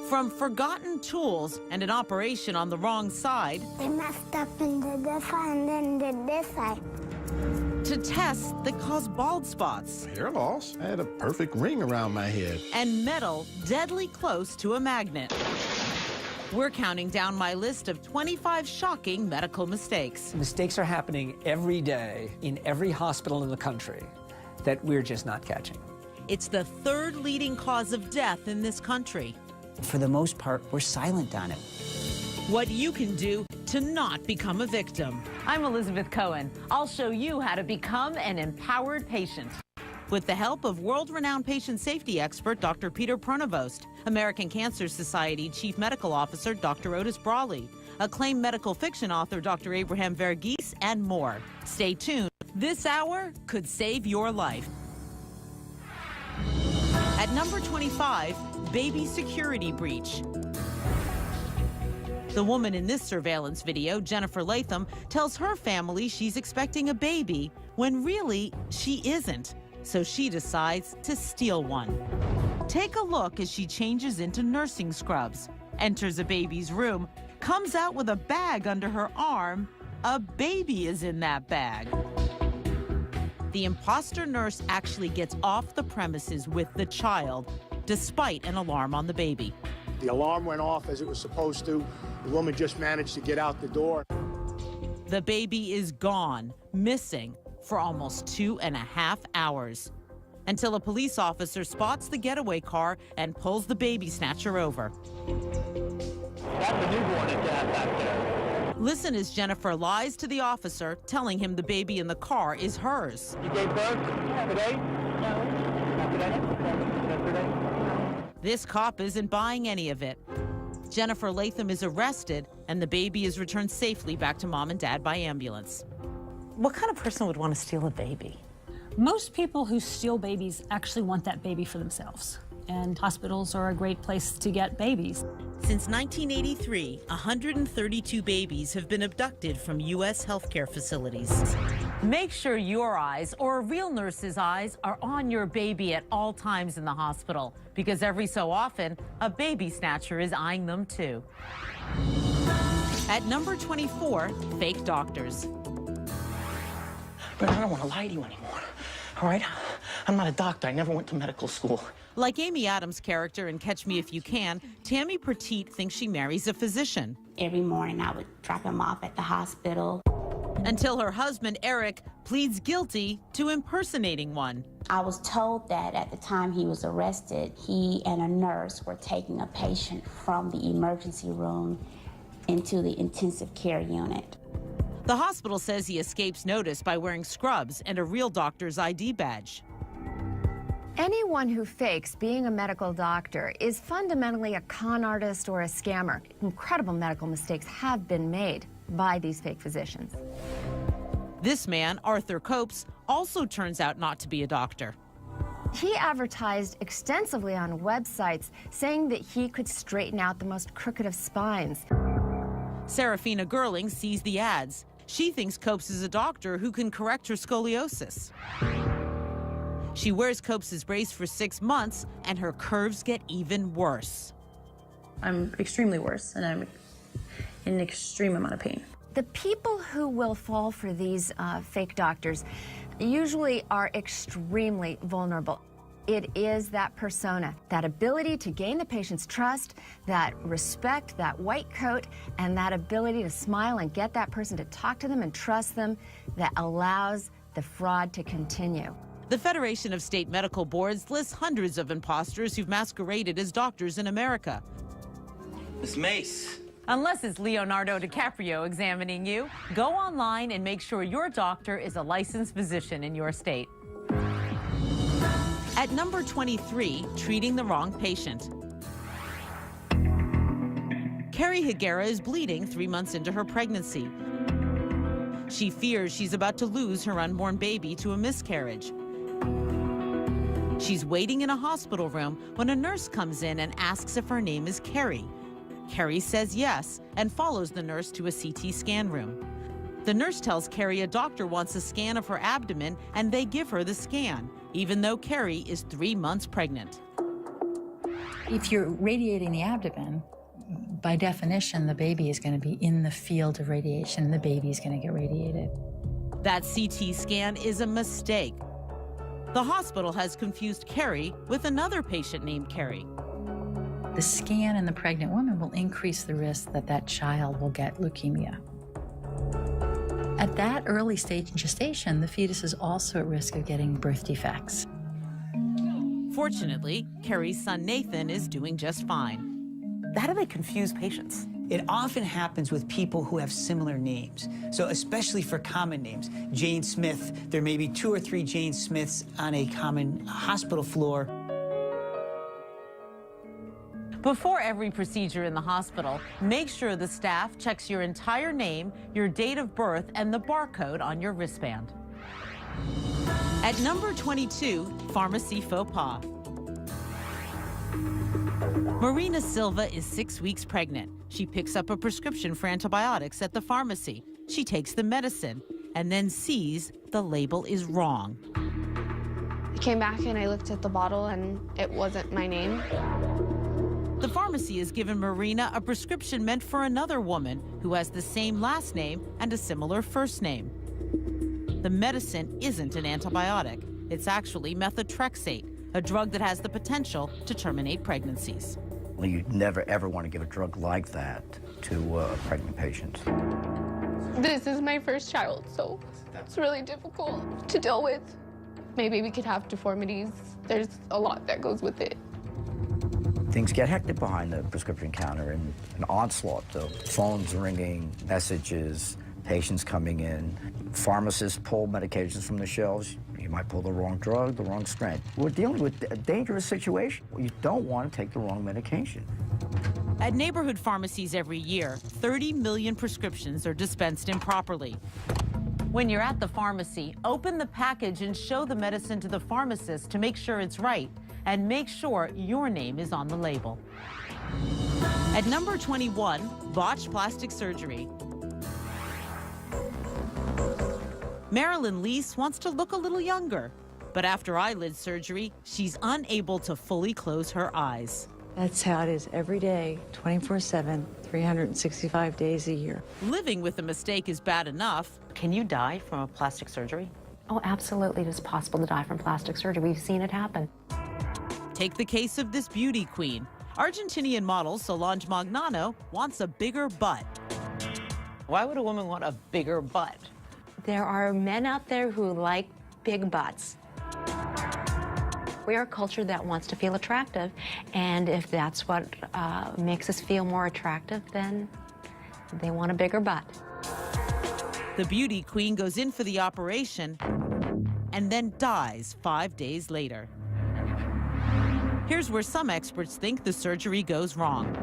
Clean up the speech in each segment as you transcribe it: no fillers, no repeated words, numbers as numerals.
From forgotten tools and an operation on the wrong side, They messed up and did this side and then did this side. to tests that cause bald spots Hair loss. I had a perfect ring around my head. and metal deadly close to a magnet. We're counting down my list of 25 shocking medical mistakes. Mistakes are happening every day in every hospital in the country that we're just not catching. It's the third leading cause of death in this country. For the most part, we're silent on it. What you can do to not become a victim. I'm Elizabeth Cohen. I'll show you how to become an empowered patient. With the help of world-renowned patient safety expert Dr. Peter Pronovost, American Cancer Society Chief Medical Officer Dr. Otis Brawley, acclaimed medical fiction author Dr. Abraham Verghese, and more. Stay tuned. This hour could save your life. At number 25, baby security breach. The woman in this surveillance video, Jennifer Latham, tells her family she's expecting a baby when really she isn't. So she decides to steal one. Take a look as she changes into nursing scrubs, enters a baby's room, comes out with a bag under her arm. A baby is in that bag. The imposter nurse actually gets off the premises with the child, despite an alarm on the baby. The alarm went off as it was supposed to. The woman just managed to get out the door. The baby is gone, missing, for almost 2.5 hours, until a police officer spots the getaway car and pulls the baby snatcher over. That's a newborn at that back there. Listen as Jennifer lies to the officer, telling him the baby in the car is hers. You gave birth today? No. Not today? Yesterday? This cop isn't buying any of it. Jennifer Latham is arrested, and the baby is returned safely back to mom and dad by ambulance. What kind of person would want to steal a baby? Most people who steal babies actually want that baby for themselves. And hospitals are a great place to get babies. Since 1983, 132 babies have been abducted from U.S. healthcare facilities. Make sure your eyes, or a real nurse's eyes, are on your baby at all times in the hospital, because every so often, a baby snatcher is eyeing them too. At number 24, fake doctors. But I don't want to lie to you anymore, all right? I'm not a doctor. I never went to medical school. Like Amy Adams' character in Catch Me If You Can, Tammy Petite thinks she marries a physician. Every morning I would drop him off at the hospital. Until her husband, Eric, pleads guilty to impersonating one. I was told that at the time he was arrested, he and a nurse were taking a patient from the emergency room into the intensive care unit. The hospital says he escapes notice by wearing scrubs and a real doctor's ID badge. Anyone who fakes being a medical doctor is fundamentally a con artist or a scammer. Incredible medical mistakes have been made by these fake physicians. This man, Arthur Copes, also turns out not to be a doctor. He advertised extensively on websites saying that he could straighten out the most crooked of spines. Serafina Gerling sees the ads. She thinks Copes is a doctor who can correct her scoliosis. She wears Copes' brace for 6 months, and her curves get even worse. I'm extremely worse, and I'm in an extreme amount of pain. The people who will fall for these fake doctors usually are extremely vulnerable. It is that persona, that ability to gain the patient's trust, that respect, that white coat, and that ability to smile and get that person to talk to them and trust them that allows the fraud to continue. The Federation of State Medical Boards lists hundreds of imposters who've masqueraded as doctors in America. It's Mace. Unless it's Leonardo DiCaprio examining you, go online and make sure your doctor is a licensed physician in your state. At number 23, treating the wrong patient. Carrie Higuera is bleeding 3 months into her pregnancy. She fears she's about to lose her unborn baby to a miscarriage. She's waiting in a hospital room when a nurse comes in and asks if her name is Carrie. Carrie says yes and follows the nurse to a CT scan room. The nurse tells Carrie a doctor wants a scan of her abdomen, and they give her the scan, even though Carrie is 3 months pregnant. If you're radiating the abdomen, by definition, the baby is going to be in the field of radiation. The baby is going to get radiated. That CT scan is a mistake. The hospital has confused Carrie with another patient named Carrie. The scan in the pregnant woman will increase the risk that that child will get leukemia. At that early stage in gestation, the fetus is also at risk of getting birth defects. Fortunately, Carrie's son Nathan is doing just fine. How do they confuse patients? It often happens with people who have similar names. So especially for common names, Jane Smith, there may be 2 or 3 Jane Smiths on a common hospital floor. Before every procedure in the hospital, make sure the staff checks your entire name, your date of birth, and the barcode on your wristband. At number 22, pharmacy faux pas. Marina Silva is 6 weeks pregnant. She picks up a prescription for antibiotics at the pharmacy. She takes the medicine and then sees the label is wrong. I came back and I looked at the bottle and it wasn't my name. The pharmacy has given Marina a prescription meant for another woman who has the same last name and a similar first name. The medicine isn't an antibiotic. It's actually methotrexate, a drug that has the potential to terminate pregnancies. You never, ever want to give a drug like that to a pregnant patient. This is my first child, so it's really difficult to deal with. My baby could have deformities. There's a lot that goes with it. Things get hectic behind the prescription counter and an onslaught of phones ringing, messages, patients coming in. Pharmacists pull medications from the shelves. You might pull the wrong drug, the wrong strength. We're dealing with a dangerous situation. You don't want to take the wrong medication. At neighborhood pharmacies every year, 30 million prescriptions are dispensed improperly. When you're at the pharmacy, open the package and show the medicine to the pharmacist to make sure it's right, and make sure your name is on the label. At number 21, botched plastic surgery. Marilyn Lease wants to look a little younger, but after eyelid surgery, she's unable to fully close her eyes. That's how it is every day, 24/7, 365 days a year. Living with a mistake is bad enough. Can you die from a plastic surgery? Oh, absolutely. It is possible to die from plastic surgery. We've seen it happen. Take the case of this beauty queen. Argentinian model Solange Magnano wants a bigger butt. Why would a woman want a bigger butt? There are men out there who like big butts. We are a culture that wants to feel attractive, and if that's what makes us feel more attractive, then they want a bigger butt. The beauty queen goes in for the operation and then dies 5 days later. Here's where some experts think the surgery goes wrong.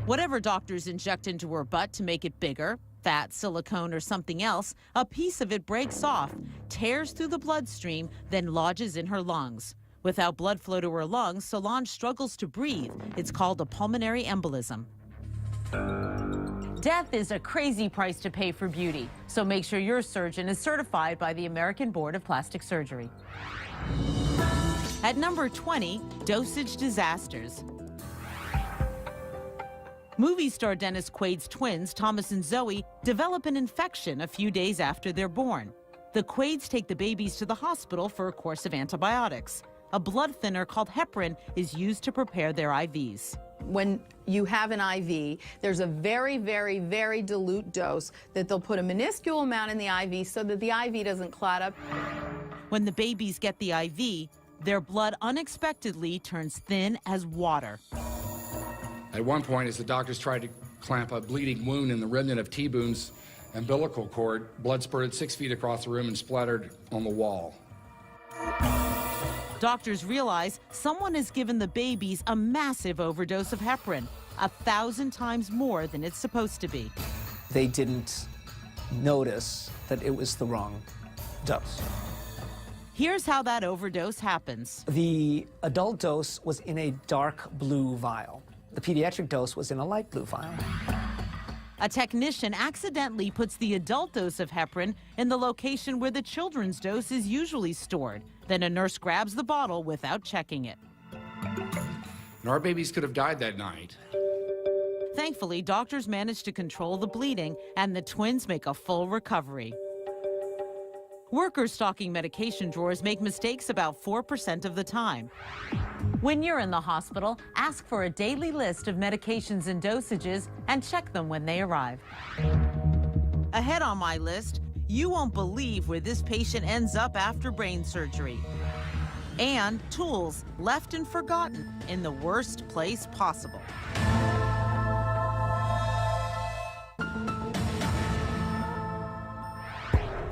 Whatever doctors inject into her butt to make it bigger, fat, silicone, or something else, a piece of it breaks off, tears through the bloodstream, then lodges in her lungs. Without blood flow to her lungs, Solange struggles to breathe. It's called a pulmonary embolism. Death is a crazy price to pay for beauty, so make sure your surgeon is certified by the American Board of Plastic Surgery. At number 20, dosage disasters. Movie star Dennis Quaid's twins, Thomas and Zoe, develop an infection a few days after they're born. The Quaids take the babies to the hospital for a course of antibiotics. A blood thinner called heparin is used to prepare their IVs. When you have an IV, there's a very, very, very dilute dose that they'll put a minuscule amount in the IV so that the IV doesn't clot up. When the babies get the IV, their blood unexpectedly turns thin as water. At one point, as the doctors tried to clamp a bleeding wound in the remnant of T-Boone's umbilical cord, blood spurted 6 feet across the room and splattered on the wall. Doctors realize someone has given the babies a massive overdose of heparin, 1,000 times more than it's supposed to be. They didn't notice that it was the wrong dose. Here's how that overdose happens. The adult dose was in a dark blue vial. The pediatric dose was in a light blue vial. A technician accidentally puts the adult dose of heparin in the location where the children's dose is usually stored. Then a nurse grabs the bottle without checking it. and our babies could have died that night. Thankfully, doctors managed to control the bleeding, and the twins make a full recovery. Workers stocking medication drawers make mistakes about 4% of the time. When you're in the hospital, ask for a daily list of medications and dosages and check them when they arrive. Ahead on my list, you won't believe where this patient ends up after brain surgery. And tools left and forgotten in the worst place possible.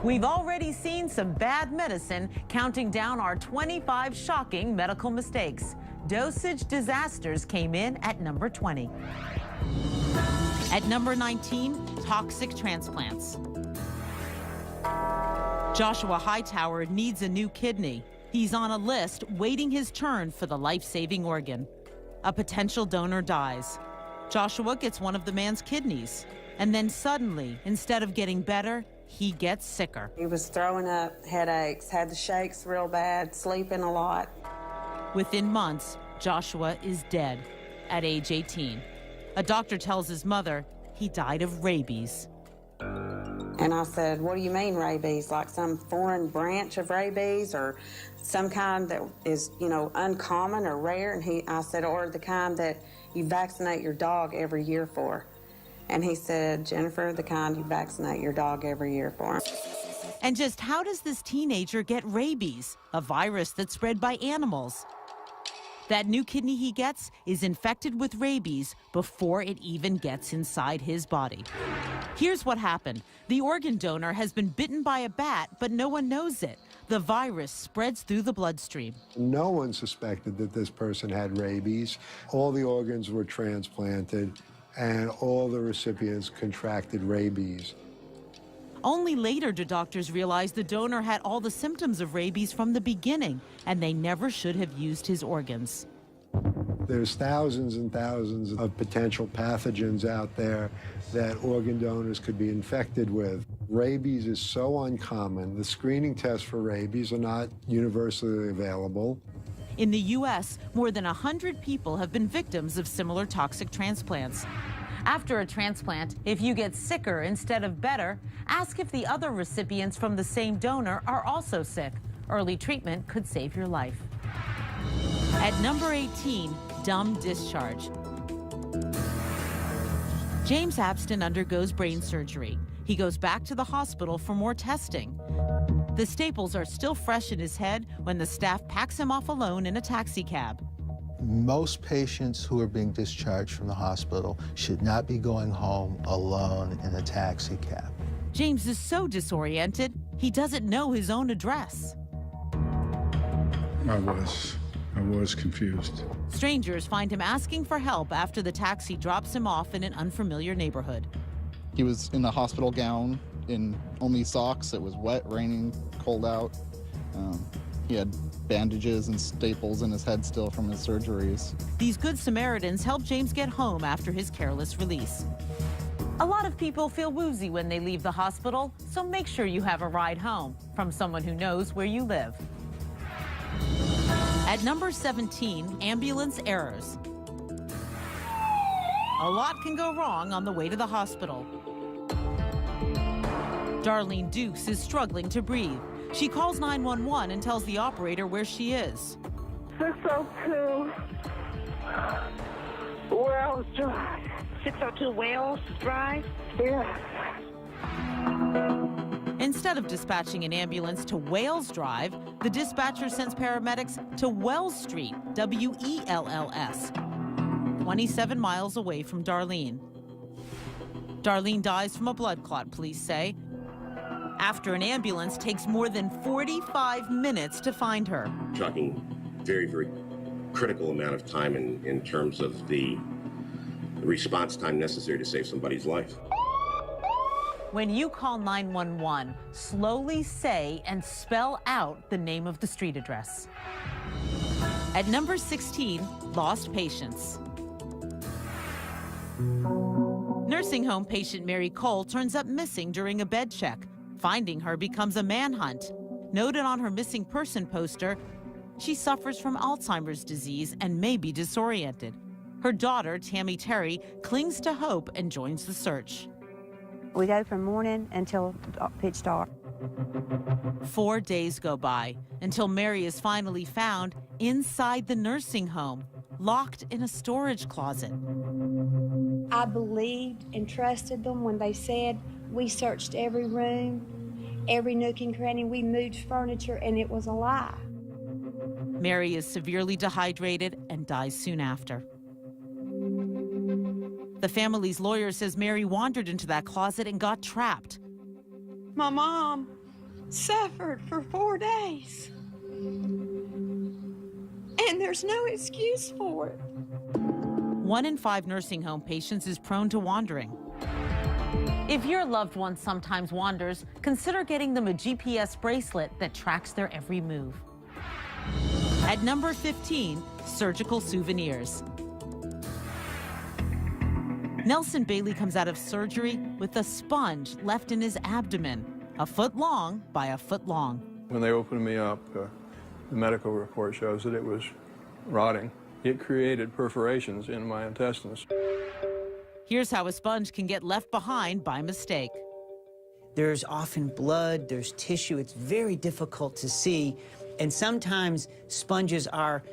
We've already seen some bad medicine, counting down our 25 shocking medical mistakes. Dosage disasters came in at number 20. At number 19, toxic transplants. Joshua Hightower needs a new kidney. He's on a list waiting his turn for the life-saving organ. A potential donor dies. Joshua gets one of the man's kidneys. And then suddenly, instead of getting better, he gets sicker. He was throwing up, headaches, had the shakes real bad, sleeping a lot. Within months, Joshua is dead at age 18. A doctor tells his mother he died of rabies. And I said, what do you mean rabies? Like some foreign branch of rabies or some kind that is, you know, uncommon or rare? And I said, or the kind that you vaccinate your dog every year for. And he said, Jennifer, the kind you vaccinate your dog every year for. And just how does this teenager get rabies, a virus that's spread by animals? That new kidney he gets is infected with rabies before it even gets inside his body. Here's what happened. The organ donor has been bitten by a bat, but no one knows it. The virus spreads through the bloodstream. No one suspected that this person had rabies. All the organs were transplanted, and all the recipients contracted rabies. Only later do doctors realize the donor had all the symptoms of rabies from the beginning, and they never should have used his organs. There's thousands and thousands of potential pathogens out there that organ donors could be infected with. Rabies is so uncommon. The screening tests for rabies are not universally available. In the U.S., more than 100 people have been victims of similar toxic transplants. After a transplant, if you get sicker instead of better, ask if the other recipients from the same donor are also sick. Early treatment could save your life. At number 18, dumb discharge. James Ehisten undergoes brain surgery. He goes back to the hospital for more testing. The staples are still fresh in his head when the staff packs him off alone in a taxi cab. Most patients who are being discharged from the hospital should not be going home alone in a taxi cab. James is so disoriented, he doesn't know his own address. I was confused. Strangers find him asking for help after the taxi drops him off in an unfamiliar neighborhood. He was in a hospital gown, in only socks. It was wet, raining, cold out. He had bandages and staples in his head still from his surgeries. These good Samaritans help James get home after his careless release. A lot of people feel woozy when they leave the hospital, so make sure you have a ride home from someone who knows where you live. At number 17, ambulance errors. A lot can go wrong on the way to the hospital. Darlene Dukes is struggling to breathe. She calls 911 and tells the operator where she is. 602 Wells Drive. 602 Wells Drive? Yes. Instead of dispatching an ambulance to Wales Drive, the dispatcher sends paramedics to Wells Street, W-E-L-L-S, 27 miles away from Darlene. Darlene dies from a blood clot, police say, after an ambulance takes more than 45 minutes to find her. Talking very, very critical amount of time in terms of the response time necessary to save somebody's life. When you call 911, slowly say and spell out the name of the street address. At number 16, lost patients. Nursing home patient Mary Cole turns up missing during a bed check. Finding her becomes a manhunt. Noted on her missing person poster, she suffers from Alzheimer's disease and may be disoriented. Her daughter, Tammy Terry, clings to hope and joins the search. We go from morning until pitch dark. 4 days go by until Mary is finally found inside the nursing home, locked in a storage closet. I believed and trusted them when they said we searched every room, every nook and cranny, we moved furniture, and it was a lie. Mary is severely dehydrated and dies soon after. The family's lawyer says Mary wandered into that closet and got trapped. My mom suffered for 4 days, and there's no excuse for it. 1 in 5 nursing home patients is prone to wandering. If your loved one sometimes wanders, consider getting them a GPS bracelet that tracks their every move. At number 15, surgical souvenirs. Nelson Bailey comes out of surgery with a sponge left in his abdomen, 1 foot long by 1 foot long. When they opened me up, the medical report shows that it was rotting. It created perforations in my intestines. Here's how a sponge can get left behind by mistake. There's often blood, there's tissue, it's very difficult to see, and sometimes sponges are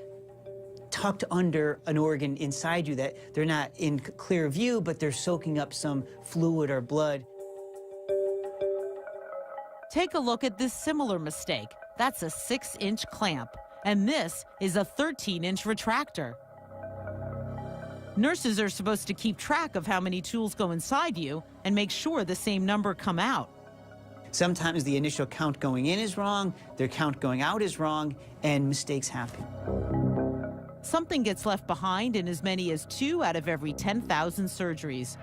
tucked under an organ inside you that they're not in clear view, but they're soaking up some fluid or blood. Take a look at this similar mistake. That's a 6-inch clamp, and this is a 13-inch retractor. Nurses are supposed to keep track of how many tools go inside you and make sure the same number come out. Sometimes the initial count going in is wrong, their count going out is wrong, and mistakes happen. Something gets left behind in as many as 2 out of every 10,000 surgeries.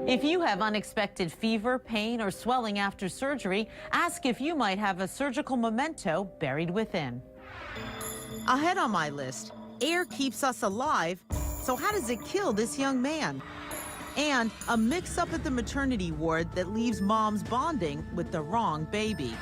If you have unexpected fever, pain, or swelling after surgery, ask if you might have a surgical memento buried within. Ahead on my list, air keeps us alive, so how does it kill this young man? And a mix-up at the maternity ward that leaves moms bonding with the wrong baby.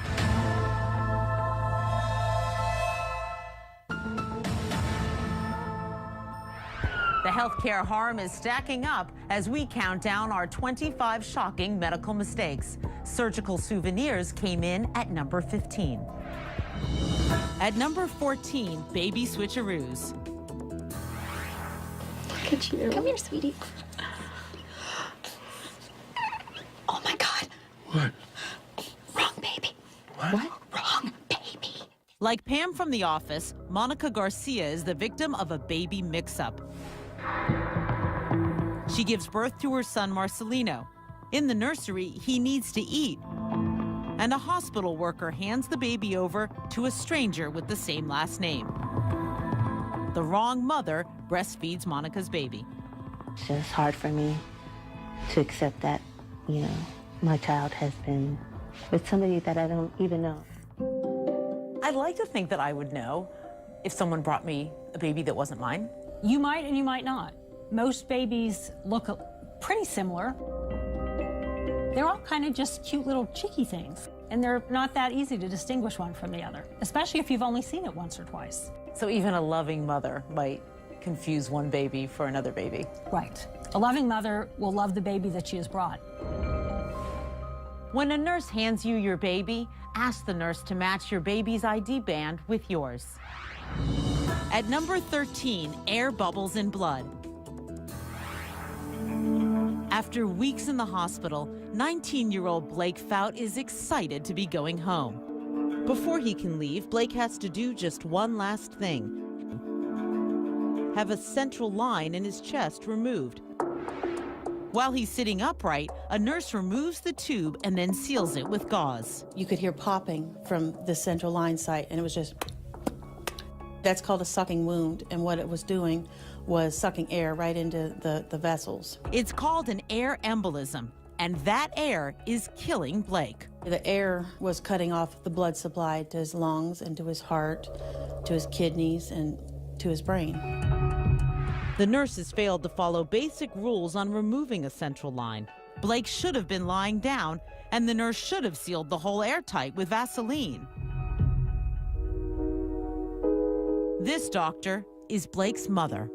The healthcare harm is stacking up as we count down our 25 shocking medical mistakes. Surgical souvenirs came in at number 15. At number 14, baby switcheroos. Look at you. Come here, sweetie. Oh my God. What? Wrong baby. What? Wrong baby. Like Pam from The Office, Monica Garcia is the victim of a baby mix-up. She gives birth to her son, Marcelino. In the nursery, he needs to eat. And a hospital worker hands the baby over to a stranger with the same last name. The wrong mother breastfeeds Monica's baby. It's just hard for me to accept that, my child has been with somebody that I don't even know. I'd like to think that I would know if someone brought me a baby that wasn't mine. You might and you might not. Most babies look pretty similar. They're all kind of just cute little cheeky things, and they're not that easy to distinguish one from the other, especially if you've only seen it once or twice. So even a loving mother might confuse one baby for another baby. Right. A loving mother will love the baby that she has brought. When a nurse hands you your baby, ask the nurse to match your baby's ID band with yours. At number 13, air bubbles in blood. After weeks in the hospital, 19-year-old Blake Fout is excited to be going home. Before he can leave, Blake has to do just one last thing. Have a central line in his chest removed. While he's sitting upright, a nurse removes the tube and then seals it with gauze. You could hear popping from the central line site, and it was just... That's called a sucking wound, and what it was doing was sucking air right into the vessels. It's called an air embolism, and that air is killing Blake. The air was cutting off the blood supply to his lungs and to his heart, to his kidneys, and to his brain. The nurses failed to follow basic rules on removing a central line. Blake should have been lying down, and the nurse should have sealed the hole airtight with Vaseline. This doctor is Blake's mother.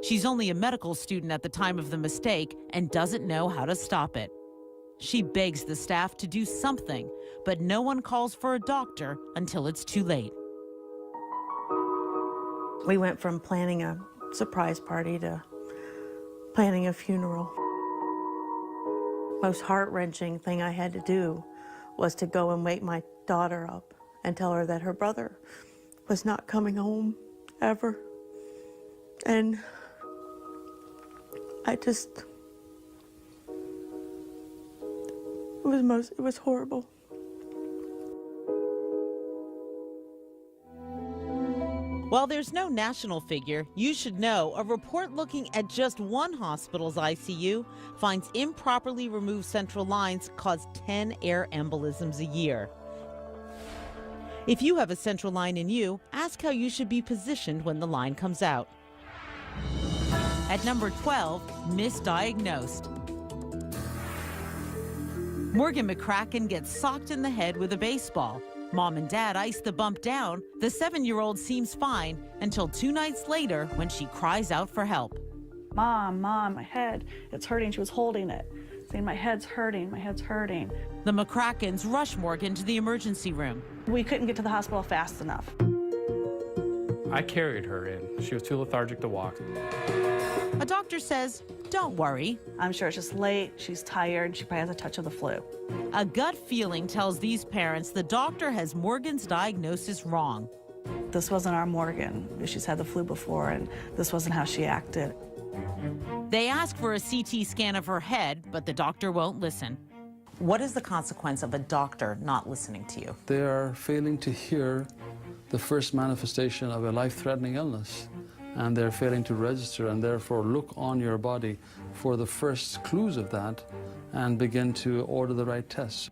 She's only a medical student at the time of the mistake and doesn't know how to stop it. She begs the staff to do something, but no one calls for a doctor until it's too late. We went from planning a surprise party to planning a funeral. Most heart-wrenching thing I had to do was to go and wake my daughter up and tell her that her brother was not coming home ever. And it was horrible. While there's no national figure, you should know a report looking at just one hospital's ICU finds improperly removed central lines cause 10 air embolisms a year. If you have a central line in you, ask how you should be positioned when the line comes out. At number 12, misdiagnosed. Morgan McCracken gets socked in the head with a baseball. Mom and Dad ice the bump down. The 7-year-old seems fine until 2 nights later when she cries out for help. Mom, my head, it's hurting. She was holding it, saying, my head's hurting, my head's hurting. The McCrackens rush Morgan to the emergency room. We couldn't get to the hospital fast enough. I carried her in. She was too lethargic to walk. A doctor says, don't worry. I'm sure it's just late, she's tired, she probably has a touch of the flu. A gut feeling tells these parents the doctor has Morgan's diagnosis wrong. This wasn't our Morgan. She's had the flu before, and this wasn't how she acted. They ask for a CT scan of her head, but the doctor won't listen. What is the consequence of a doctor not listening to you? They are failing to hear the first manifestation of a life-threatening illness, and they're failing to register and therefore look on your body for the first clues of that and begin to order the right tests.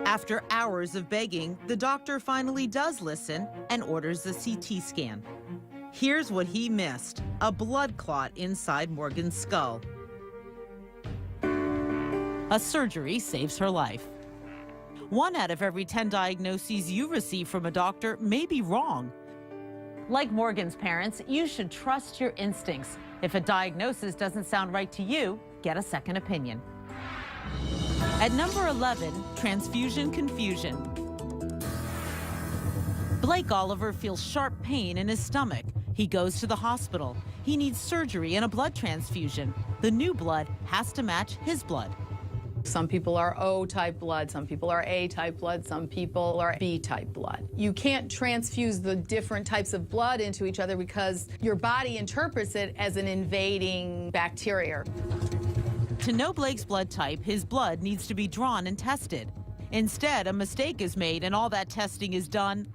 After hours of begging, the doctor finally does listen and orders the CT scan. Here's what he missed: a blood clot inside Morgan's skull. A surgery saves her life. 1 out of every 10 diagnoses you receive from a doctor may be wrong. Like Morgan's parents, you should trust your instincts. If a diagnosis doesn't sound right to you, get a second opinion. At number 11, transfusion confusion. Blake Oliver feels sharp pain in his stomach. He goes to the hospital. He needs surgery and a blood transfusion. The new blood has to match his blood. Some people are O-type blood, some people are A-type blood, some people are B-type blood. You can't transfuse the different types of blood into each other because your body interprets it as an invading bacteria. To know Blake's blood type, his blood needs to be drawn and tested. Instead, a mistake is made and all that testing is done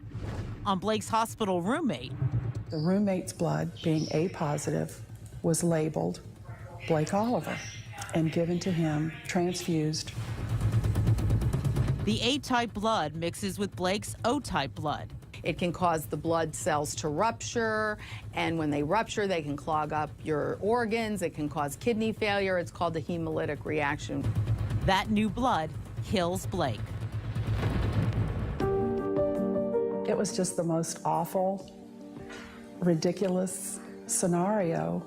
on Blake's hospital roommate. The roommate's blood, being A positive, was labeled Blake Oliver and given to him, transfused. The A-type blood mixes with Blake's O-type blood. It can cause the blood cells to rupture, and when they rupture, they can clog up your organs. It can cause kidney failure. It's called the hemolytic reaction. That new blood kills Blake. It was just the most awful, ridiculous scenario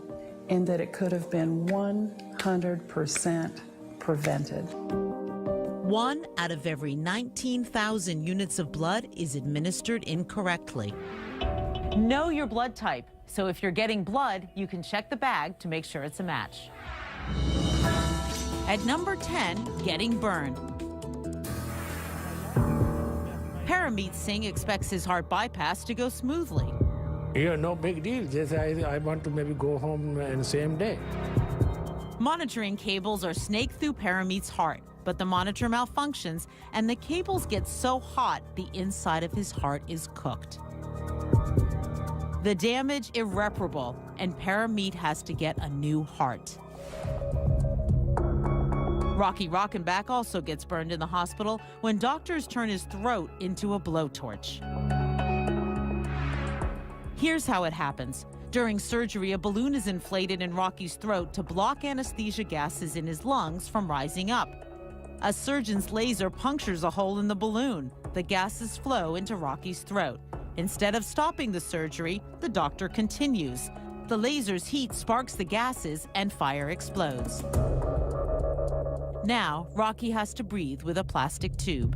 in that it could have been 100% prevented. 1 out of every 19,000 units of blood is administered incorrectly. Know your blood type. So if you're getting blood, you can check the bag to make sure it's a match. At number 10, getting burned. Parameet Singh expects his heart bypass to go smoothly. Yeah, no big deal. Just I want to maybe go home in the same day. Monitoring cables are snaked through Parameet's heart, but the monitor malfunctions and the cables get so hot the inside of his heart is cooked. The damage irreparable, and Parameet has to get a new heart. Rocky Rockenbach also gets burned in the hospital when doctors turn his throat into a blowtorch. Here's how it happens. During surgery, a balloon is inflated in Rocky's throat to block anesthesia gases in his lungs from rising up. A surgeon's laser punctures a hole in the balloon. The gases flow into Rocky's throat. Instead of stopping the surgery, the doctor continues. The laser's heat sparks the gases and fire explodes. Now, Rocky has to breathe with a plastic tube.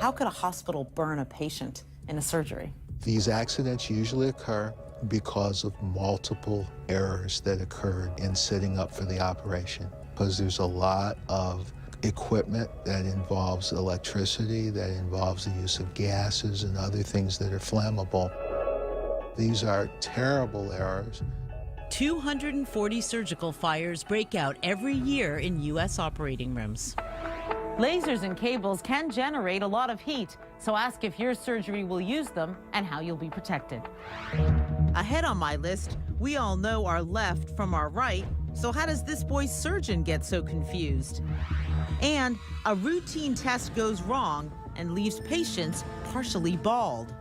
How could a hospital burn a patient in a surgery? These accidents usually occur because of multiple errors that occurred in setting up for the operation. Because there's a lot of equipment that involves electricity, that involves the use of gases and other things that are flammable. These are terrible errors. 240 surgical fires break out every year in U.S. operating rooms. Lasers and cables can generate a lot of heat, so ask if your surgery will use them and how you'll be protected. Ahead on my list, we all know our left from our right, so how does this boy's surgeon get so confused? And a routine test goes wrong and leaves patients partially bald.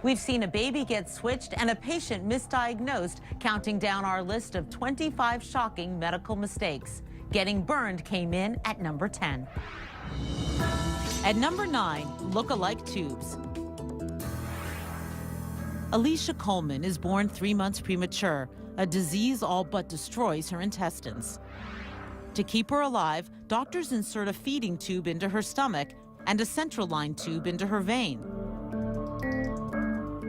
We've seen a baby get switched and a patient misdiagnosed, counting down our list of 25 shocking medical mistakes. Getting burned came in at number 10. At number 9, look-alike tubes. Alicia Coleman is born 3 months premature. A disease all but destroys her intestines. To keep her alive, doctors insert a feeding tube into her stomach and a central line tube into her vein.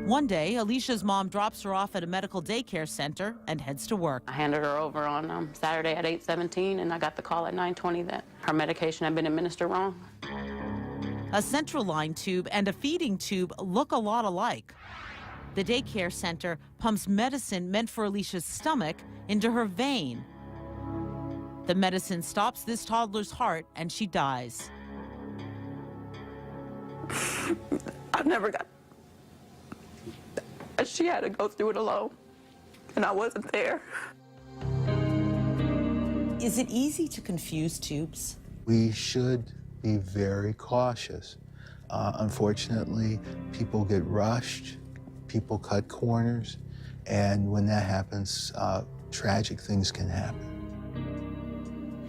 One day, Alicia's mom drops her off at a medical daycare center and heads to work. I handed her over on Saturday at 8:17, and I got the call at 9:20 that her medication had been administered wrong. A central line tube and a feeding tube look a lot alike. The daycare center pumps medicine meant for Alicia's stomach into her vein. The medicine stops this toddler's heart and she dies. I never got. She had to go through it alone, and I wasn't there. Is it easy to confuse tubes? We should be very cautious. Unfortunately, people get rushed, people cut corners, and when that happens, tragic things can happen.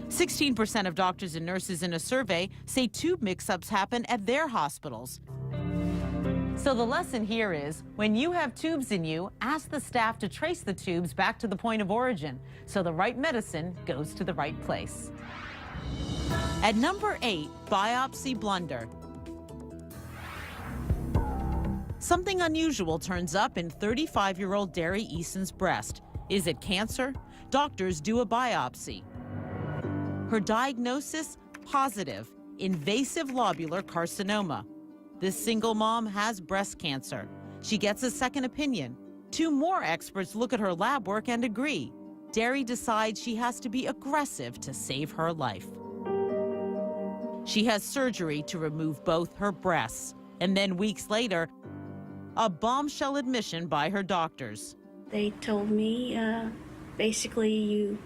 16% of doctors and nurses in a survey say tube mix-ups happen at their hospitals. So the lesson here is, when you have tubes in you, ask the staff to trace the tubes back to the point of origin, so the right medicine goes to the right place. At number 8, biopsy blunder. Something unusual turns up in 35-year-old Derry Easton's breast. Is it cancer? Doctors do a biopsy. Her diagnosis? Positive, invasive lobular carcinoma. This single mom has breast cancer. She gets a second opinion. 2 more experts look at her lab work and agree. Derry decides she has to be aggressive to save her life. She has surgery to remove both her breasts. And then weeks later, a bombshell admission by her doctors. They told me, basically, you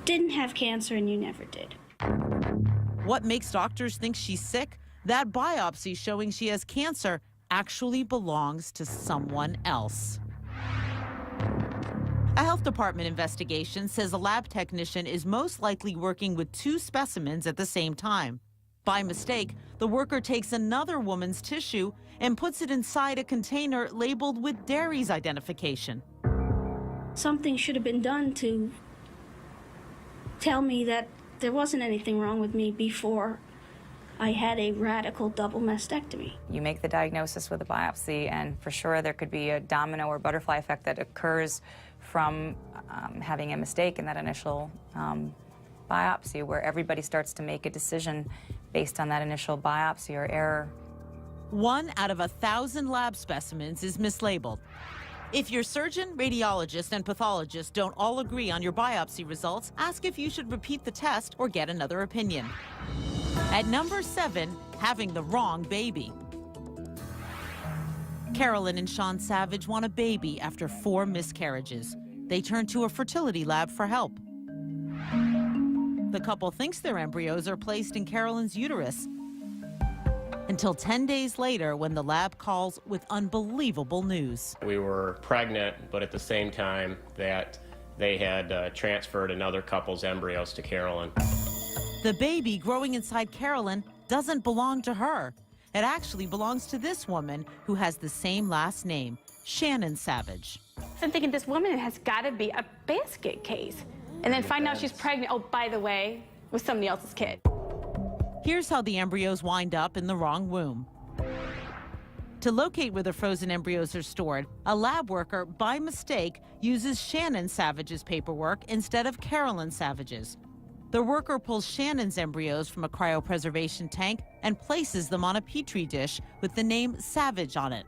didn't have cancer and you never did. What makes doctors think she's sick? That biopsy showing she has cancer actually belongs to someone else. A health department investigation says a lab technician is most likely working with 2 specimens at the same time. By mistake, the worker takes another woman's tissue and puts it inside a container labeled with Derry's identification. Something should have been done to tell me that there wasn't anything wrong with me before I had a radical double mastectomy. You make the diagnosis with a biopsy, and for sure there could be a domino or butterfly effect that occurs from having a mistake in that initial biopsy, where everybody starts to make a decision based on that initial biopsy or error. 1 out of 1,000 lab specimens is mislabeled. If your surgeon, radiologist, and pathologist don't all agree on your biopsy results, ask if you should repeat the test or get another opinion. At number 7, having the wrong baby. Carolyn and Sean Savage want a baby after 4 miscarriages. They turn to a fertility lab for help. The couple thinks their embryos are placed in Carolyn's uterus, until 10 days later when the lab calls with unbelievable news. We were pregnant, but at the same time that they had transferred another couple's embryos to Carolyn. The baby growing inside Carolyn doesn't belong to her. It actually belongs to this woman who has the same last name, Shannon Savage. I'm thinking this woman has got to be a basket case. And then find out she's pregnant, oh, by the way, with somebody else's kid. Here's how the embryos wind up in the wrong womb. To locate where the frozen embryos are stored, a lab worker, by mistake, uses Shannon Savage's paperwork instead of Carolyn Savage's. The worker pulls Shannon's embryos from a cryopreservation tank and places them on a petri dish with the name Savage on it.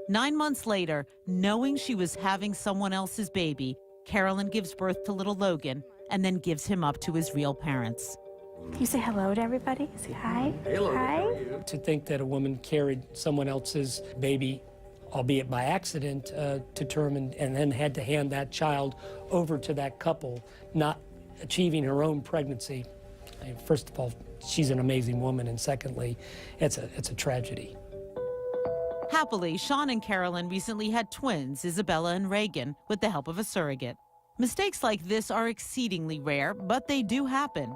9 months later, knowing she was having someone else's baby, Carolyn gives birth to little Logan and then gives him up to his real parents. Can you say hello to everybody? Say hi. Hello. Hi. To think that a woman carried someone else's baby, albeit by accident, to term and then had to hand that child over to that couple, not achieving her own pregnancy. I mean, first of all, she's an amazing woman, and secondly, it's a tragedy. Happily, Sean and Carolyn recently had twins, Isabella and Reagan, with the help of a surrogate. Mistakes like this are exceedingly rare, but they do happen.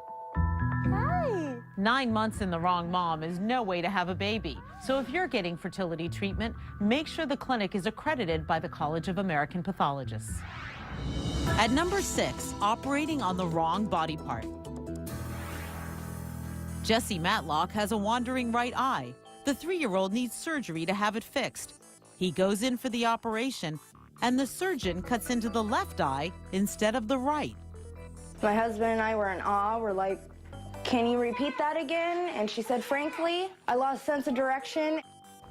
9 months in the wrong mom is no way to have a baby. So if you're getting fertility treatment, make sure the clinic is accredited by the College of American Pathologists. At number 6, operating on the wrong body part. Jesse Matlock has a wandering right eye. The 3-year-old needs surgery to have it fixed. He goes in for the operation, and the surgeon cuts into the left eye instead of the right. My husband and I were in awe. We're like, can you repeat that again? And she said, frankly, I lost sense of direction.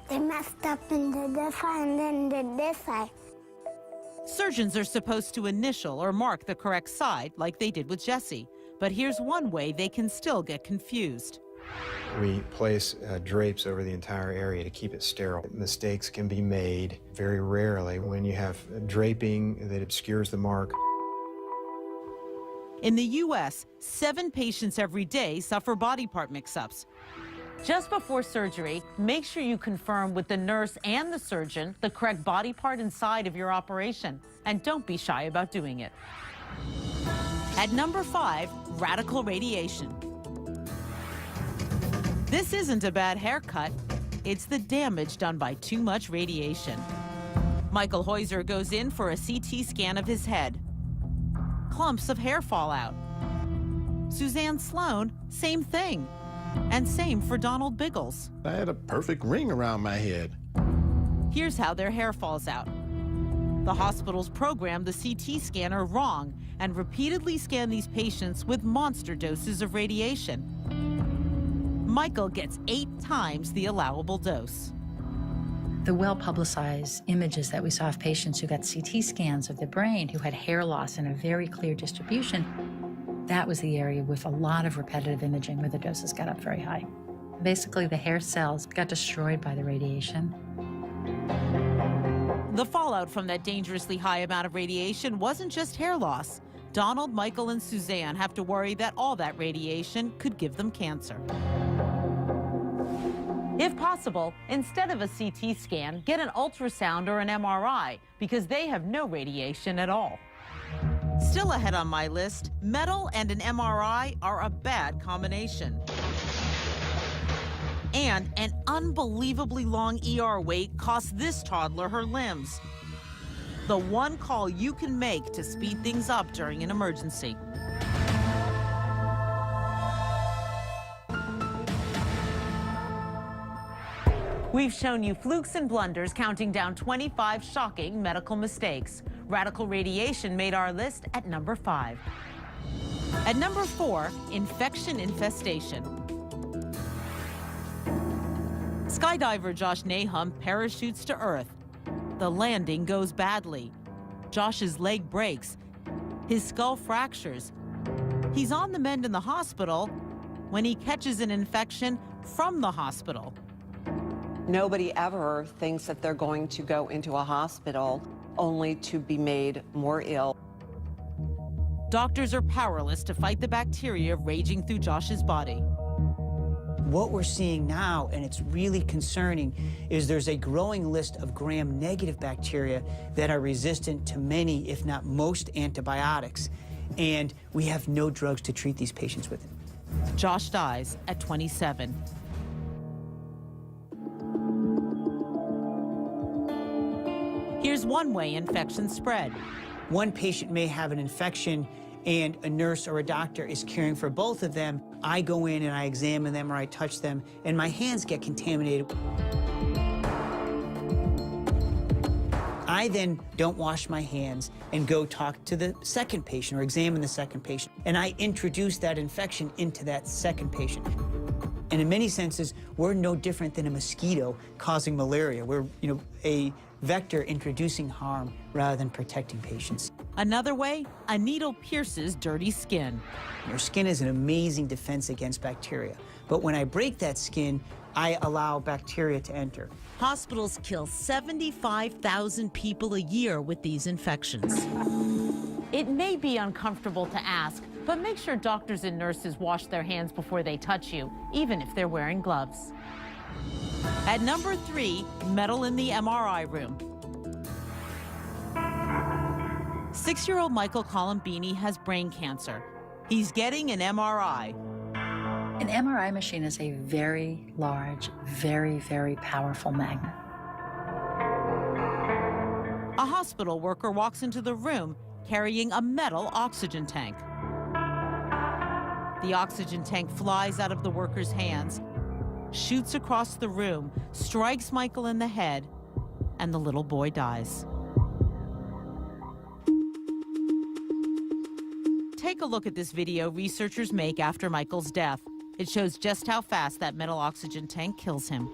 They messed up and did this eye and then did this eye. Surgeons are supposed to initial or mark the correct side, like they did with Jesse. But here's one way they can still get confused. We place drapes over the entire area to keep it sterile. Mistakes can be made very rarely when you have draping that obscures the mark. In the U.S., 7 patients every day suffer body part mix-ups. Just before surgery, make sure you confirm with the nurse and the surgeon the correct body part inside of your operation. And don't be shy about doing it. At number 5, radical radiation. This isn't a bad haircut. It's the damage done by too much radiation. Michael Heuser goes in for a CT scan of his head. Clumps of hair fall out. Suzanne Sloan, same thing. And same for Donald Biggles. I had a perfect ring around my head. Here's how their hair falls out. The hospitals programmed the CT scanner wrong and repeatedly scanned these patients with monster doses of radiation. Michael gets 8 times the allowable dose. The well-publicized images that we saw of patients who got CT scans of the brain who had hair loss in a very clear distribution, that was the area with a lot of repetitive imaging where the doses got up very high. Basically, the hair cells got destroyed by the radiation. The fallout from that dangerously high amount of radiation wasn't just hair loss. Donald, Michael, and Suzanne have to worry that all that radiation could give them cancer. If possible, instead of a CT scan, get an ultrasound or an MRI because they have no radiation at all. Still ahead on my list, metal and an MRI are a bad combination. And an unbelievably long ER wait costs this toddler her limbs. The one call you can make to speed things up during an emergency. We've shown you flukes and blunders, counting down 25 shocking medical mistakes. Radical radiation made our list at number 5. At number 4, infection infestation. Skydiver Josh Nahum parachutes to Earth. The landing goes badly. Josh's leg breaks. His skull fractures. He's on the mend in the hospital when he catches an infection from the hospital. Nobody ever thinks that they're going to go into a hospital only to be made more ill. Doctors are powerless to fight the bacteria raging through Josh's body. What we're seeing now, and it's really concerning, is there's a growing list of gram-negative bacteria that are resistant to many, if not most, antibiotics. And we have no drugs to treat these patients with it. Josh dies at 27. Here's one way infections spread. One patient may have an infection and a nurse or a doctor is caring for both of them. I go in and I examine them or I touch them, and my hands get contaminated. I then don't wash my hands and go talk to the second patient or examine the second patient, and I introduce that infection into that second patient. And in many senses, we're no different than a mosquito causing malaria. We're, a vector introducing harm rather than protecting patients. Another way, a needle pierces dirty skin. Your skin is an amazing defense against bacteria, but when I break that skin, I allow bacteria to enter. Hospitals kill 75,000 people a year with these infections. It may be uncomfortable to ask, but make sure doctors and nurses wash their hands before they touch you, even if they're wearing gloves. At number 3, metal in the MRI room. 6-year-old Michael Colombini has brain cancer. He's getting an MRI. An MRI machine is a very large, very, very powerful magnet. A hospital worker walks into the room carrying a metal oxygen tank. The oxygen tank flies out of the worker's hands, shoots across the room, strikes Michael in the head, and the little boy dies. Take a look at this video researchers make after Michael's death. It shows just how fast that metal oxygen tank kills him.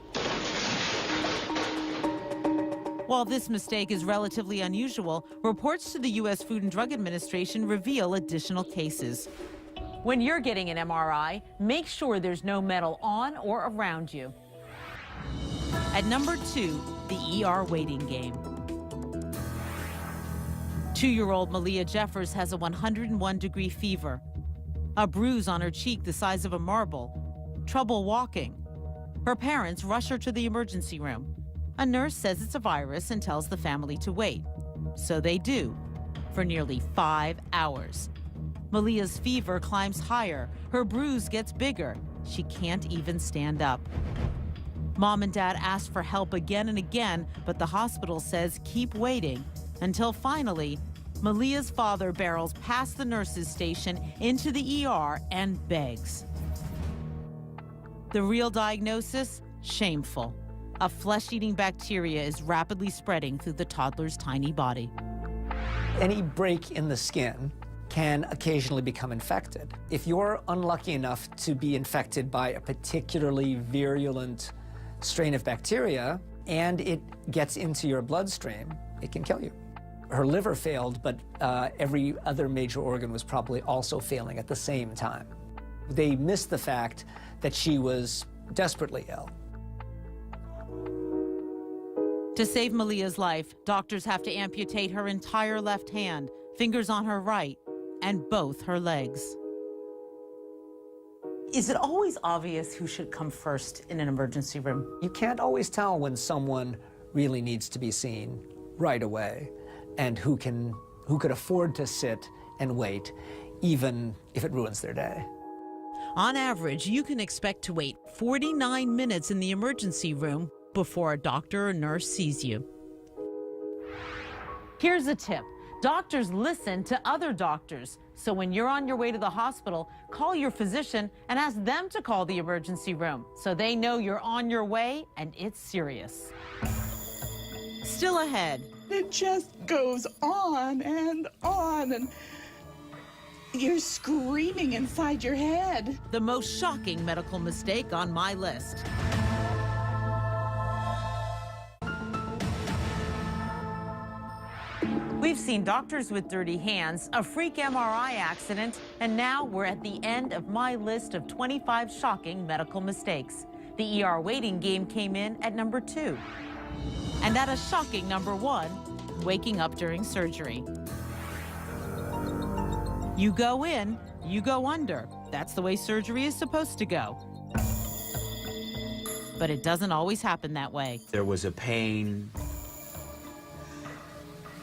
While this mistake is relatively unusual, reports to the U.S. Food and Drug Administration reveal additional cases. When you're getting an MRI, make sure there's no metal on or around you. At number 2, the ER waiting game. 2-year-old Malia Jeffers has a 101-degree fever, a bruise on her cheek the size of a marble, trouble walking. Her parents rush her to the emergency room. A nurse says it's a virus and tells the family to wait. So they do, for nearly 5 hours. Malia's fever climbs higher. Her bruise gets bigger. She can't even stand up. Mom and Dad ask for help again and again, but the hospital says keep waiting, until finally, Malia's father barrels past the nurse's station into the ER and begs. The real diagnosis? Shameful. A flesh-eating bacteria is rapidly spreading through the toddler's tiny body. Any break in the skin can occasionally become infected. If you're unlucky enough to be infected by a particularly virulent strain of bacteria and it gets into your bloodstream, it can kill you. Her liver failed, but every other major organ was probably also failing at the same time. They missed the fact that she was desperately ill. To save Malia's life, doctors have to amputate her entire left hand, fingers on her right, and both her legs. Is it always obvious who should come first in an emergency room? You can't always tell when someone really needs to be seen right away and who could afford to sit and wait, even if it ruins their day. On average, you can expect to wait 49 minutes in the emergency room before a doctor or nurse sees you. Here's a tip. Doctors listen to other doctors. So when you're on your way to the hospital, call your physician and ask them to call the emergency room so they know you're on your way and it's serious. Still ahead. It just goes on, and you're screaming inside your head. The most shocking medical mistake on my list. We've seen doctors with dirty hands, a freak MRI accident, and now we're at the end of my list of 25 shocking medical mistakes. The ER waiting game came in at number 2. And at a shocking number 1, waking up during surgery. You go in, you go under. That's the way surgery is supposed to go. But it doesn't always happen that way. There was a pain.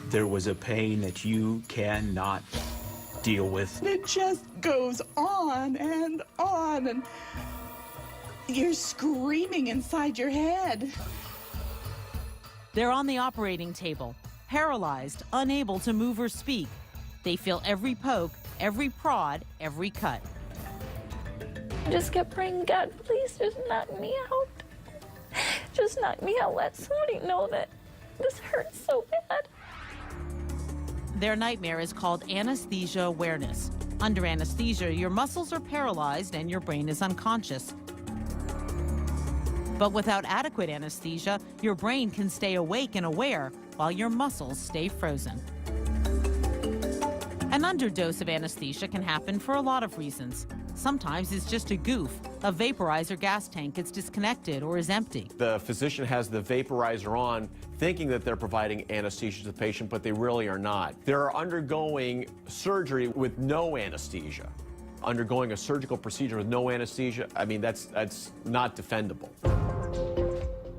There was a pain that you cannot deal with. It just goes on, and you're screaming inside your head. They're on the operating table, paralyzed, unable to move or speak. They feel every poke, every prod, every cut. I just kept praying, God, please just knock me out. Just knock me out. Let somebody know that this hurts so bad. Their nightmare is called anesthesia awareness. Under anesthesia, your muscles are paralyzed and your brain is unconscious. But without adequate anesthesia, your brain can stay awake and aware while your muscles stay frozen. An underdose of anesthesia can happen for a lot of reasons. Sometimes it's just a goof. A vaporizer gas tank gets disconnected or is empty. The physician has the vaporizer on, thinking that they're providing anesthesia to the patient, but they really are not. They're undergoing surgery with no anesthesia. Undergoing a surgical procedure with no anesthesia, I mean, that's not defendable.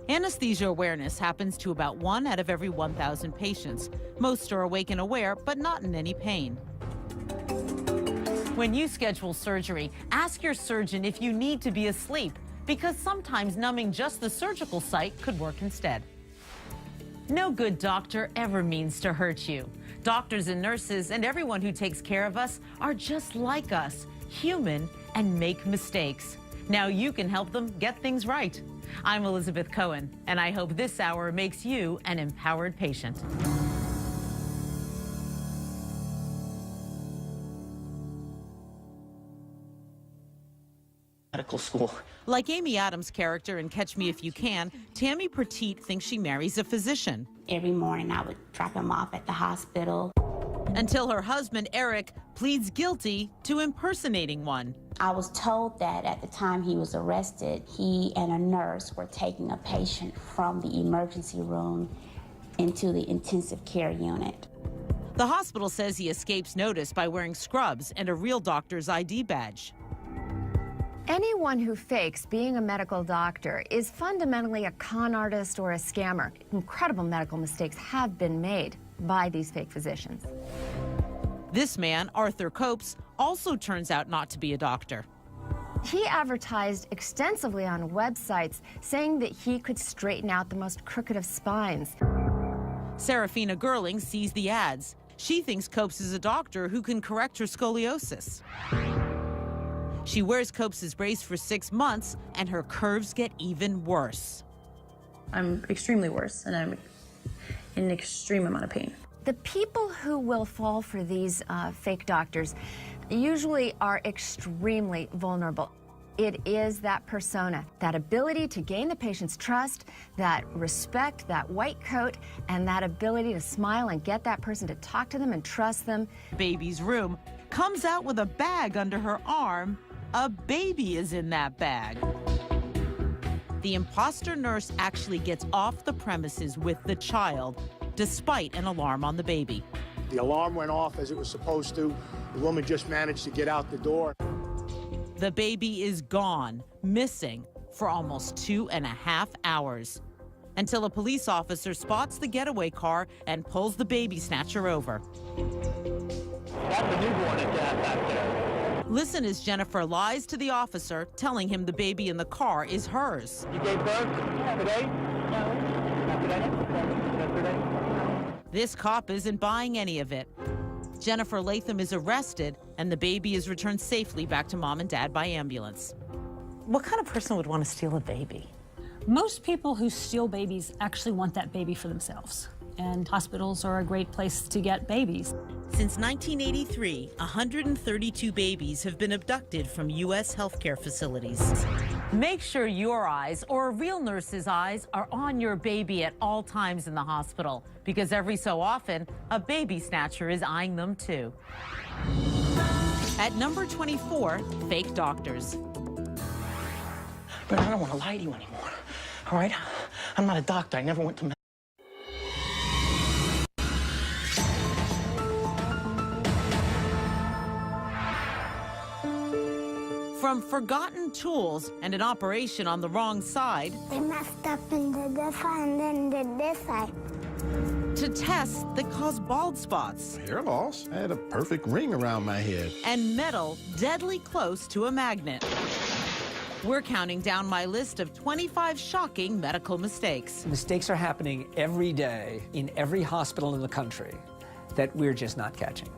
Anesthesia awareness happens to about 1 out of every 1,000 patients. Most are awake and aware, but not in any pain. When you schedule surgery, ask your surgeon if you need to be asleep, because sometimes numbing just the surgical site could work instead. No good doctor ever means to hurt you. Doctors and nurses and everyone who takes care of us are just like us, human, and make mistakes. Now you can help them get things right. I'm Elizabeth Cohen, and I hope this hour makes you an empowered patient. Medical school. Like Amy Adams' character in Catch Me If You Can, Tammy Petite thinks she marries a physician. Every morning I would drop him off at the hospital. Until her husband, Eric, pleads guilty to impersonating one. I was told that at the time he was arrested, he and a nurse were taking a patient from the emergency room into the intensive care unit. The hospital says he escapes notice by wearing scrubs and a real doctor's ID badge. Anyone who fakes being a medical doctor is fundamentally a con artist or a scammer. Incredible medical mistakes have been made by these fake physicians. This man, Arthur Copes, also turns out not to be a doctor. He advertised extensively on websites saying that he could straighten out the most crooked of spines. Serafina Gerling sees the ads. She thinks Copes is a doctor who can correct her scoliosis. She wears Copes' brace for 6 months, and her curves get even worse. I'm extremely worse, and I'm in an extreme amount of pain. The people who will fall for these fake doctors usually are extremely vulnerable. It is that persona, that ability to gain the patient's trust, that respect, that white coat, and that ability to smile and get that person to talk to them and trust them. Baby's room comes out with a bag under her arm. A baby is in that bag. The imposter nurse actually gets off the premises with the child, despite an alarm on the baby. The alarm went off as it was supposed to. The woman just managed to get out the door. The baby is gone, missing, for almost 2.5 hours, until a police officer spots the getaway car and pulls the baby snatcher over. That's a newborn at that back there. Listen as Jennifer lies to the officer, telling him the baby in the car is hers. You gave birth today? No. Not today? Yesterday? This cop isn't buying any of it. Jennifer Latham is arrested, and the baby is returned safely back to mom and dad by ambulance. What kind of person would want to steal a baby? Most people who steal babies actually want that baby for themselves. And hospitals are a great place to get babies. Since 1983, 132 babies have been abducted from U.S. healthcare facilities. Make sure your eyes, or a real nurse's eyes, are on your baby at all times in the hospital, because every so often, a baby snatcher is eyeing them too. At number 24, fake doctors. But I don't want to lie to you anymore, all right? I'm not a doctor. I never went to From forgotten tools and an operation on the wrong side, They messed up and did this side and then did this side. to tests that cause bald spots Hair loss. I had a perfect ring around my head. and metal deadly close to a magnet. We're counting down my list of 25 shocking medical mistakes. Mistakes are happening every day in every hospital in the country that we're just not catching.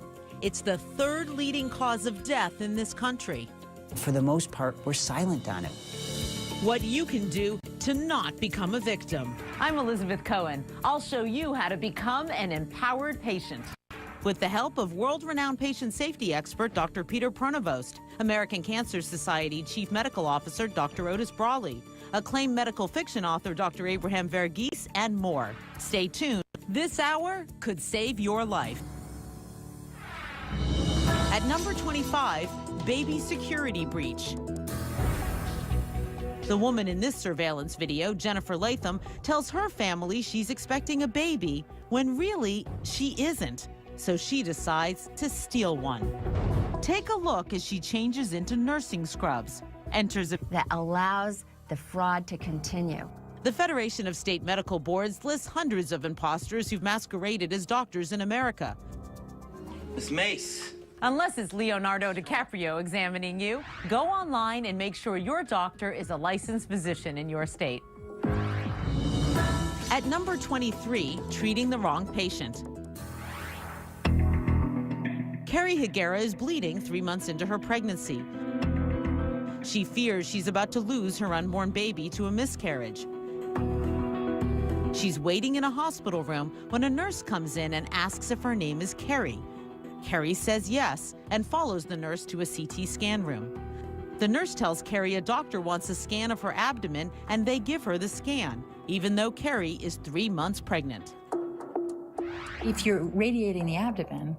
It's the third leading cause of death in this country. For the most part, we're silent on it. What you can do to not become a victim. I'm Elizabeth Cohen. I'll show you how to become an empowered patient. With the help of world-renowned patient safety expert Dr. Peter Pronovost, American Cancer Society Chief Medical Officer Dr. Otis Brawley, acclaimed medical fiction author Dr. Abraham Verghese, and more. Stay tuned. This hour could save your life. At number 25, baby security breach. The woman in this surveillance video, Jennifer Latham, tells her family she's expecting a baby when really she isn't. So she decides to steal one. Take a look as she changes into nursing scrubs, enters a... That allows the fraud to continue. The Federation of State Medical Boards lists hundreds of imposters who've masqueraded as doctors in America. Miss Mace. Unless it's Leonardo DiCaprio examining you, go online and make sure your doctor is a licensed physician in your state. At number 23, treating the wrong patient. Carrie Higuera is bleeding 3 months into her pregnancy. She fears she's about to lose her unborn baby to a miscarriage. She's waiting in a hospital room when a nurse comes in and asks if her name is Carrie. Carrie says yes and follows the nurse to a CT scan room. The nurse tells Carrie a doctor wants a scan of her abdomen and they give her the scan, even though Carrie is 3 months pregnant. If you're radiating the abdomen,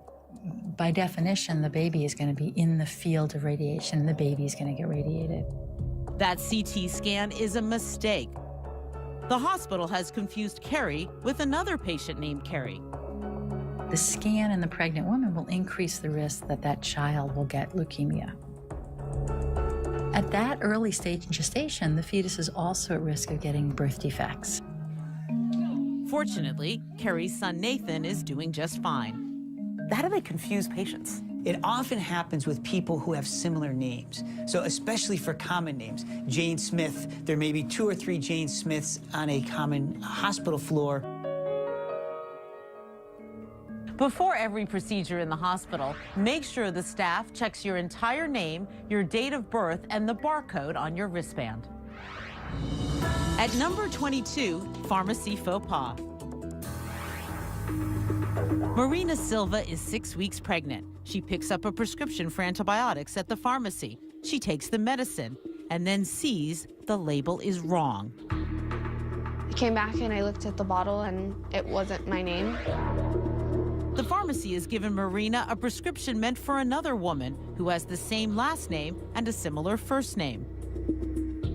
by definition, the baby is going to be in the field of radiation, and the baby is going to get radiated. That CT scan is a mistake. The hospital has confused Carrie with another patient named Carrie. The scan in the pregnant woman will increase the risk that that child will get leukemia. At that early stage in gestation, the fetus is also at risk of getting birth defects. Fortunately, Carrie's son Nathan is doing just fine. How do they confuse patients? It often happens with people who have similar names. So especially for common names, Jane Smith, there may be 2 or 3 Jane Smiths on a common hospital floor. Before every procedure in the hospital, make sure the staff checks your entire name, your date of birth, and the barcode on your wristband. At number 22, pharmacy faux pas. Marina Silva is 6 weeks pregnant. She picks up a prescription for antibiotics at the pharmacy. She takes the medicine and then sees the label is wrong. I came back and I looked at the bottle and it wasn't my name. The pharmacy has given Marina a prescription meant for another woman who has the same last name and a similar first name.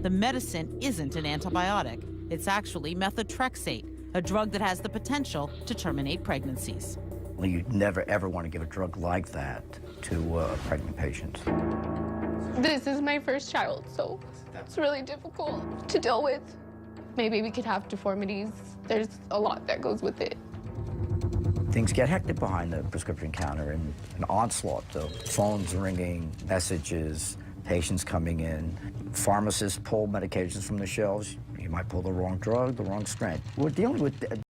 The medicine isn't an antibiotic. It's actually methotrexate, a drug that has the potential to terminate pregnancies. Well, you'd never, ever want to give a drug like that to a pregnant patient. This is my first child, so it's really difficult to deal with. My baby could have deformities. There's a lot that goes with it. Things get hectic behind the prescription counter and an onslaught of phones ringing, messages, patients coming in. Pharmacists pull medications from the shelves. You might pull the wrong drug, the wrong strength. We're dealing with